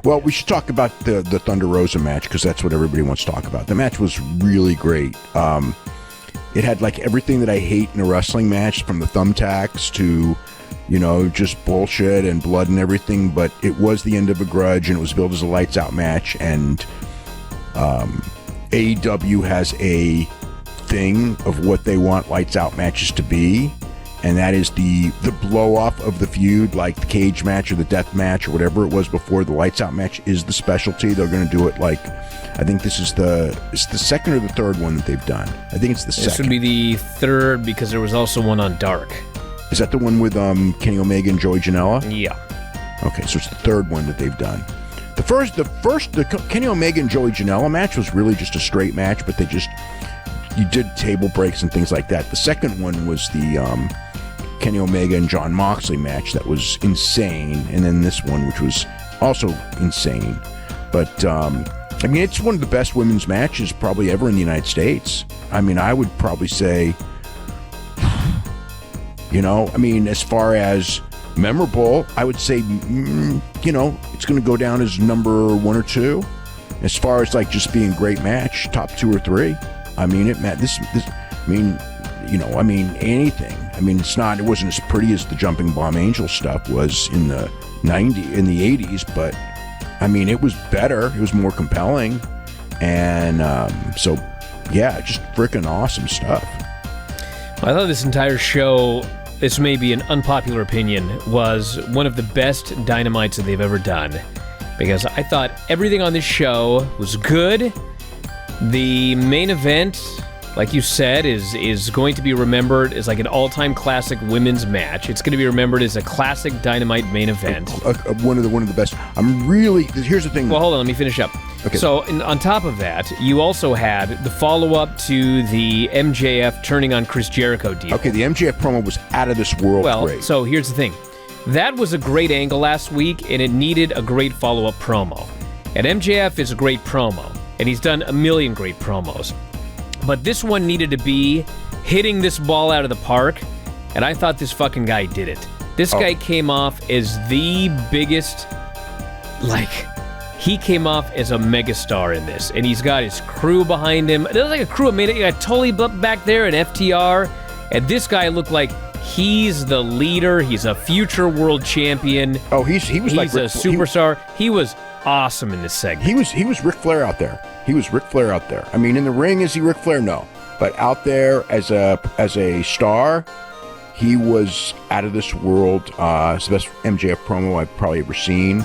Well, we should talk about the Thunder Rosa match because that's what everybody wants to talk about. The match was really great. It had like everything that I hate in a wrestling match, from the thumbtacks to, just bullshit and blood and everything. But it was the end of a grudge, and it was billed as a lights out match. And AEW has a thing of what they want lights out matches to be, and that is the blow off of the feud, like the cage match or the death match or whatever it was before. The lights out match is the specialty. They're going to do it like, I think this is the second or the third one that they've done. I think it's the second. This would be the third because there was also one on Dark. Is that the one with Kenny Omega and Joey Janela? Yeah. Okay, so it's the third one that they've done. The first, the Kenny Omega and Joey Janela match was really just a straight match, but you did table breaks and things like that. The second one was the Kenny Omega and John Moxley match that was insane, and then this one, which was also insane. But it's one of the best women's matches probably ever in the United States. I would probably say, as far as memorable, I would say, it's going to go down as number 1 or 2. As far as like just being great match, top 2 or 3. Anything. It wasn't as pretty as the Jumping Bomb Angel stuff was in the 80s, but it was better. It was more compelling. And just freaking awesome stuff. I thought this entire show, this may be an unpopular opinion, was one of the best Dynamites that they've ever done. Because I thought everything on this show was good. The main event, like you said, is going to be remembered as like an all-time classic women's match. It's going to be remembered as a classic Dynamite main event. One of the best. Here's the thing. Well, hold on, let me finish up. Okay. So, on top of that, you also had the follow-up to the MJF turning on Chris Jericho deal. Okay, the MJF promo was out of this world great. Well, so here's the thing. That was a great angle last week, and it needed a great follow-up promo. And MJF is a great promo, and he's done a million great promos. But this one needed to be hitting this ball out of the park, and I thought this fucking guy did it. This guy came off as the biggest, he came off as a megastar in this, and he's got his crew behind him. There's like a crew of you got Tully back there and FTR, and this guy looked like he's the leader. He's a future world champion. Oh, he's a superstar. He was awesome in this segment. He was Ric Flair out there. In the ring, is he Ric Flair? No. But out there as a star, he was out of this world. It's the best MJF promo I've probably ever seen.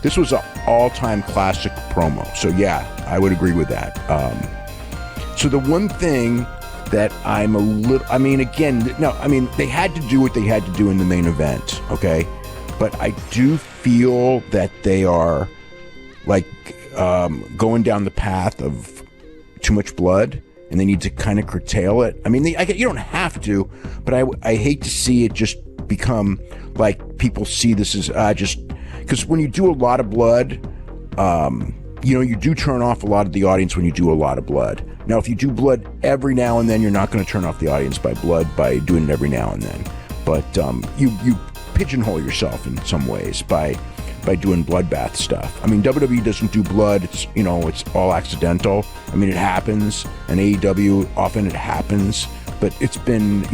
This was an all-time classic promo. So yeah, I would agree with that. So the one thing that I'm a little, they had to do what they had to do in the main event, okay? But I do feel that they are going down the path of too much blood, and they need to kind of curtail it. You don't have to, but I hate to see it just become like people see this as just because when you do a lot of blood, you do turn off a lot of the audience when you do a lot of blood. Now, if you do blood every now and then, you're not going to turn off the audience by doing it every now and then. But you pigeonhole yourself in some ways by doing bloodbath stuff. WWE doesn't do blood. It's all accidental. It happens, and AEW often it happens, but it's been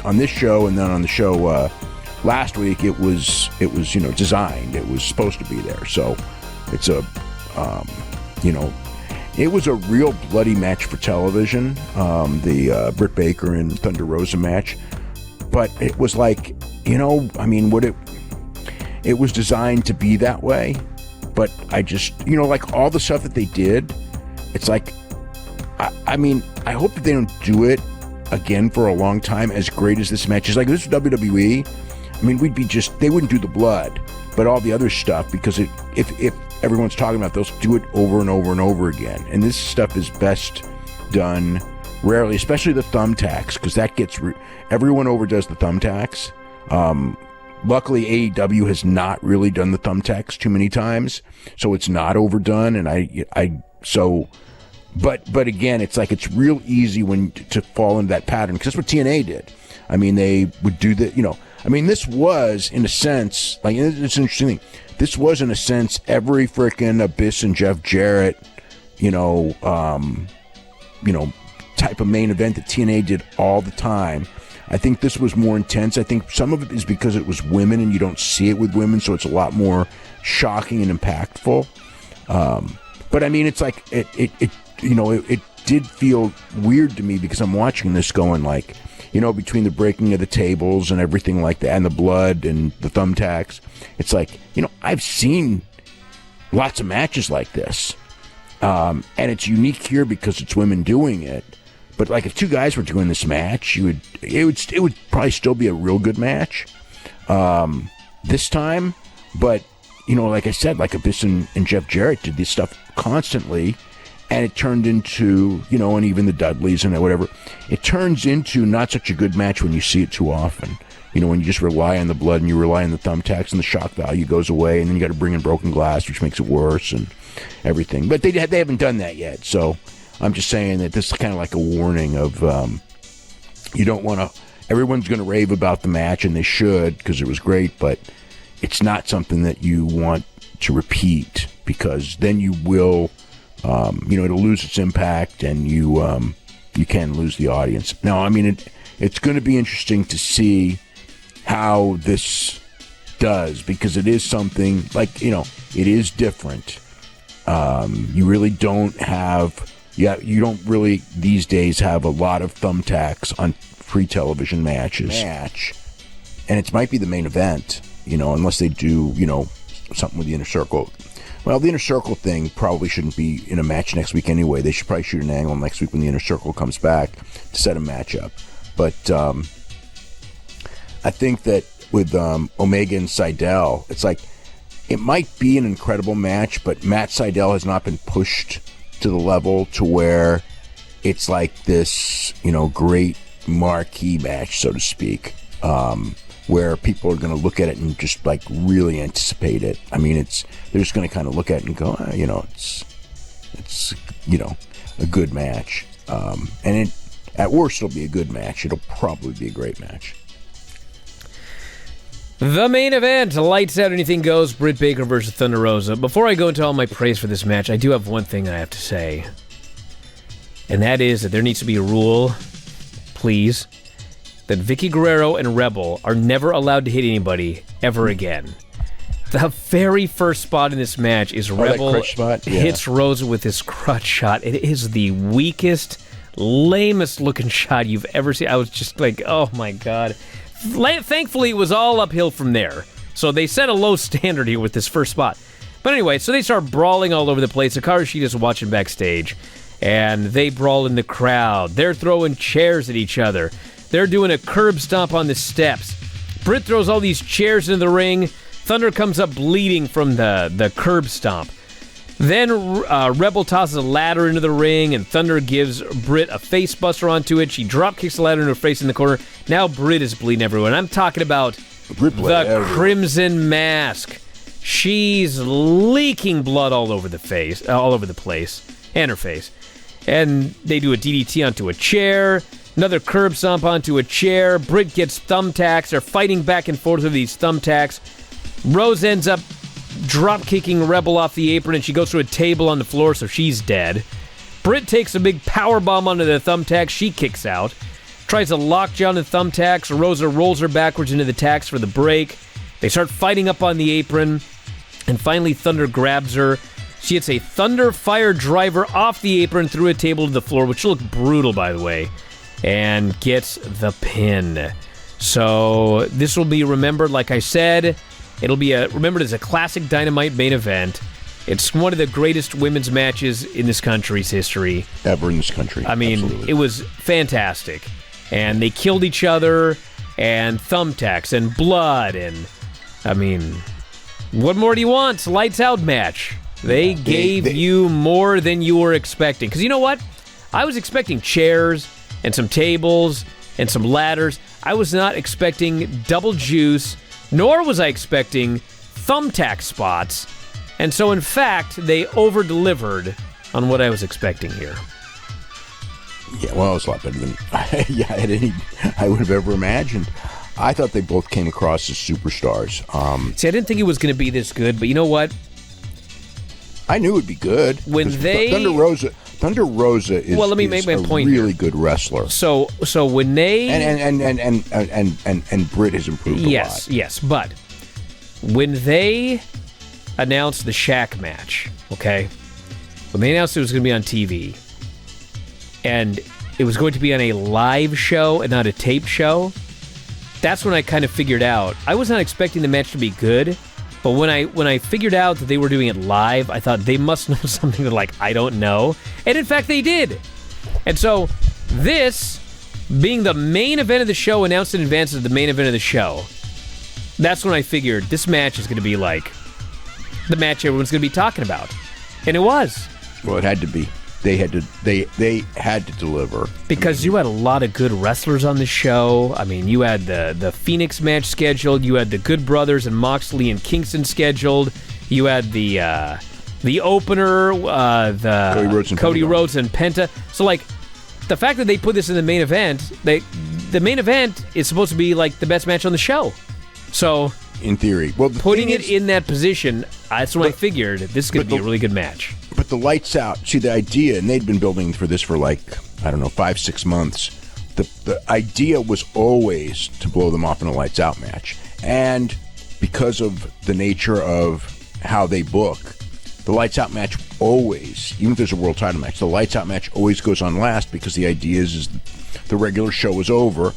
on this show and then on the show last week it was designed. It was supposed to be there. So it's it was a real bloody match for television. The Britt Baker and Thunder Rosa match, but it was like it was designed to be that way, but I just, all the stuff that they did, it's like, I hope that they don't do it again for a long time, as great as this match is. Like, this is WWE, they wouldn't do the blood, but all the other stuff, because if everyone's talking about, they'll do it over and over and over again. And this stuff is best done rarely, especially the thumbtacks, because that gets, everyone overdoes the thumbtacks. Luckily, AEW has not really done the thumbtacks too many times, so it's not overdone. And but again, it's like it's real easy to fall into that pattern, because that's what TNA did. I mean, they would do the, I mean, this was, in a sense, like, it's an interesting thing. This was, in a sense, every frickin' Abyss and Jeff Jarrett, type of main event that TNA did all the time. I think this was more intense. I think some of it is because it was women and you don't see it with women, so it's a lot more shocking and impactful. But I mean, it's like it did feel weird to me because I'm watching this going like, between the breaking of the tables and everything like that, and the blood and the thumbtacks. It's like, I've seen lots of matches like this, and it's unique here because it's women doing it. But like, if two guys were doing this match, it would probably still be a real good match this time. But like I said, like Abyss and Jeff Jarrett did this stuff constantly, and it turned into and even the Dudleys and whatever. It turns into not such a good match when you see it too often. When you just rely on the blood and you rely on the thumbtacks and the shock value goes away, and then you got to bring in broken glass, which makes it worse and everything. But they haven't done that yet, so. I'm just saying that this is kind of like a warning of you don't want to. Everyone's going to rave about the match, and they should because it was great, but it's not something that you want to repeat because then you will, it'll lose its impact, and you can lose the audience. Now, I mean, it's going to be interesting to see how this does because it is something like it is different. You really don't have. Yeah, you don't really these days have a lot of thumbtacks on free television matches. And it might be the main event, unless they do, something with the Inner Circle. Well, the Inner Circle thing probably shouldn't be in a match next week anyway. They should probably shoot an angle next week when the Inner Circle comes back to set a match up. But I think that with Omega and Sydal, it's like, it might be an incredible match, but Matt Sydal has not been pushed to the level to where it's like this, great marquee match, so to speak, where people are going to look at it and just like really anticipate it. I mean, they're just going to kind of look at it and go, it's a good match, and at worst it'll be a good match. It'll probably be a great match. The main event, lights out, anything goes, Britt Baker versus Thunder Rosa. Before I go into all my praise for this match, I do have one thing I have to say. And that is that there needs to be a rule, please, that Vicky Guerrero and Rebel are never allowed to hit anybody ever again. The very first spot in this match is Rebel hits Rosa with this crutch shot. It is the weakest, lamest looking shot you've ever seen. I was just like, oh my god. Thankfully, it was all uphill from there. So they set a low standard here with this first spot. But anyway, so they start brawling all over the place. Hikaru Shida's watching backstage, and they brawl in the crowd. They're throwing chairs at each other. They're doing a curb stomp on the steps. Britt throws all these chairs into the ring. Thunder comes up bleeding from the curb stomp. Then Rebel tosses a ladder into the ring, and Thunder gives Britt a face buster onto it. She drop kicks the ladder into her face in the corner. Now Britt is bleeding everywhere. And I'm talking about the Crimson Mask. She's leaking blood all over the place, and her face. And they do a DDT onto a chair, another curb stomp onto a chair. Britt gets thumbtacks. They're fighting back and forth with these thumbtacks. Rose ends up drop-kicking Rebel off the apron, and she goes through a table on the floor, so she's dead. Britt takes a big powerbomb onto the thumbtacks. She kicks out. Tries to lockjaw on the thumbtacks. Rosa rolls her backwards into the tacks for the break. They start fighting up on the apron, and finally Thunder grabs her. She hits a Thunder Fire driver off the apron through a table to the floor, which looked brutal, by the way, and gets the pin. So this will be remembered, like I said. It'll be remembered as a classic Dynamite main event. It's one of the greatest women's matches in this country's history. Ever in this country. I mean, absolutely. It was fantastic. And they killed each other, and thumbtacks, and blood, and, I mean, what more do you want? Lights out match. They gave you more than you were expecting. Because you know what? I was expecting chairs, and some tables, and some ladders. I was not expecting double juice, nor was I expecting thumbtack spots. And so, in fact, they over-delivered on what I was expecting here. Yeah, well, it was a lot better than I would have ever imagined. I thought they both came across as superstars. See, I didn't think it was going to be this good, but you know what? I knew it would be good. When they Thunder Rosa is, well, let me make my point really here. Good wrestler. So when they and Britt has improved a lot. Yes, but when they announced the Shaq match, okay, when they announced it was going to be on TV, and it was going to be on a live show and not a tape show, that's when I kind of figured out. I was not expecting the match to be good, but when I figured out that they were doing it live, I thought they must know something that, like, I don't know. And in fact, they did. And so this, being the main event of the show, announced in advance as the main event of the show, that's when I figured this match is going to be like the match everyone's going to be talking about. And it was. Well, it had to be. They had to deliver. Because you had a lot of good wrestlers on the show. I mean, you had the Phoenix match scheduled. You had the Good Brothers and Moxley and Kingston scheduled. You had the opener, the Cody Rhodes and Penta. So, like, the fact that they put this in the main event, the main event is supposed to be like the best match on the show. So, in theory, well, putting it in that position, that's when I figured this is going to be a really good match. But the lights out, see, the idea, and they'd been building for this for like, I don't know, 5-6 months. The idea was always to blow them off in a lights out match. And because of the nature of how they book, the lights out match always, even if there's a world title match, the lights out match always goes on last because the idea is the regular show is over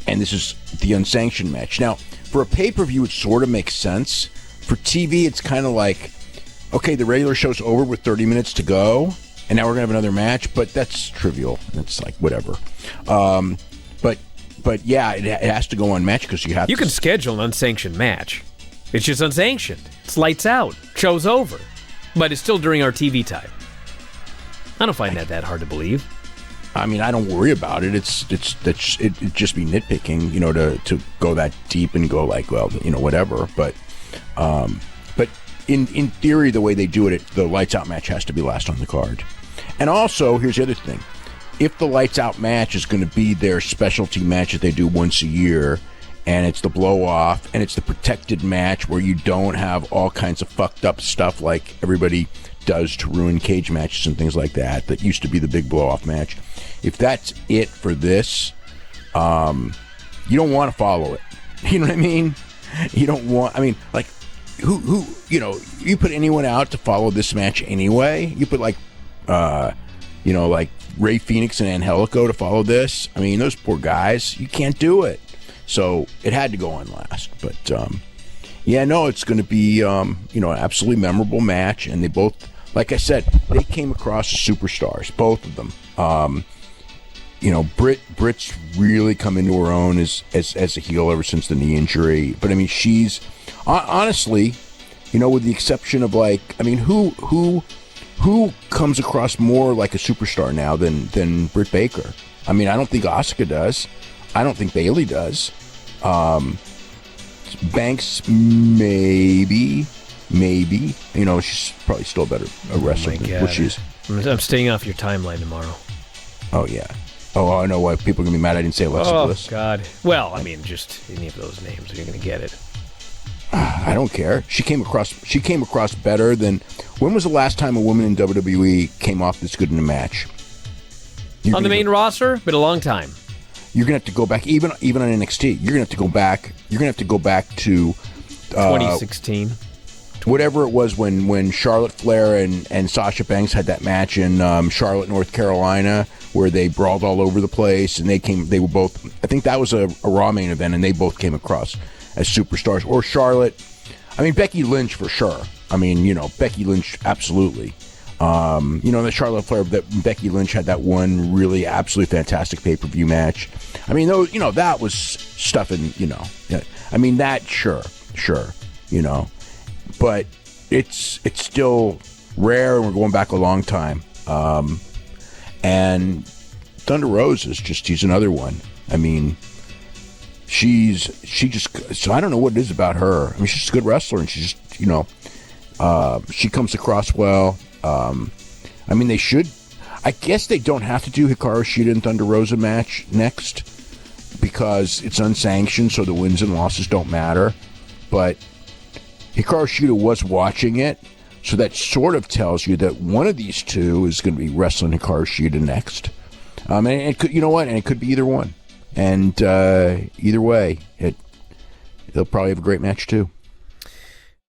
and this is the unsanctioned match. Now, for a pay-per-view, it sort of makes sense. For TV, it's kind of like, okay, the regular show's over with 30 minutes to go, and now we're going to have another match, but that's trivial. It's like, whatever. But yeah, it has to go on match because you have You can schedule an unsanctioned match. It's just unsanctioned. It's lights out. Show's over. But it's still during our TV time. I don't find that hard to believe. I mean, I don't worry about it. It'd just be nitpicking, you know, to go that deep and go like, well, you know, whatever. But in theory, the way they do it, the lights out match has to be last on the card. And also, here's the other thing: if the lights out match is going to be their specialty match that they do once a year, and it's the blow off, and it's the protected match where you don't have all kinds of fucked up stuff like everybody does to ruin cage matches and things like that used to be the big blow off match. If that's it for this, you don't want to follow it. You know what I mean? You don't want. I mean, like, who? You know, you put anyone out to follow this match anyway. You put like, you know, like Ray Phoenix and Angelico to follow this. I mean, those poor guys. You can't do it. So it had to go on last. But yeah, no, it's going to be you know, an absolutely memorable match, and they both. Like I said, they came across as superstars, both of them. You know, Britt's really come into her own as a heel ever since the knee injury. But I mean, she's honestly, you know, with the exception of like, I mean, who comes across more like a superstar now than Britt Baker? I mean, I don't think Asuka does. I don't think Bayley does. Banks maybe. You know, she's probably still a better wrestler than what she is. I'm staying off your timeline tomorrow. Oh, yeah. Oh, I know why people are going to be mad I didn't say Alexa Bliss. Oh, God. Well, I mean, just any of those names, you're going to get it. I don't care. She came across better than... When was the last time a woman in WWE came off this good in a match? On the main roster? Been a long time. You're going to have to go back, even on NXT. You're going to have to go back. You're going to have to go back to... 2016. Whatever it was when Charlotte Flair and Sasha Banks had that match in Charlotte, North Carolina, where they brawled all over the place, and they were both, I think that was a Raw main event, and they both came across as superstars. Or Charlotte, I mean, Becky Lynch for sure. I mean, you know, Becky Lynch, absolutely. You know, the Charlotte Flair, Becky Lynch had that one really absolutely fantastic pay-per-view match. I mean, those, you know, that was stuffing, you know. I mean, that, sure, you know. But it's still rare, and we're going back a long time. And Thunder Rosa she's another one. I mean, she just, so I don't know what it is about her. I mean, she's just a good wrestler, and she's just, you know, she comes across well. I mean, they should, I guess they don't have to do Hikaru Shida and Thunder Rosa match next because it's unsanctioned, so the wins and losses don't matter. But Hikaru Shida was watching it, so that sort of tells you that one of these two is going to be wrestling Hikaru Shida next. And it could, you know what? And it could be either one. And either way, they'll probably have a great match too.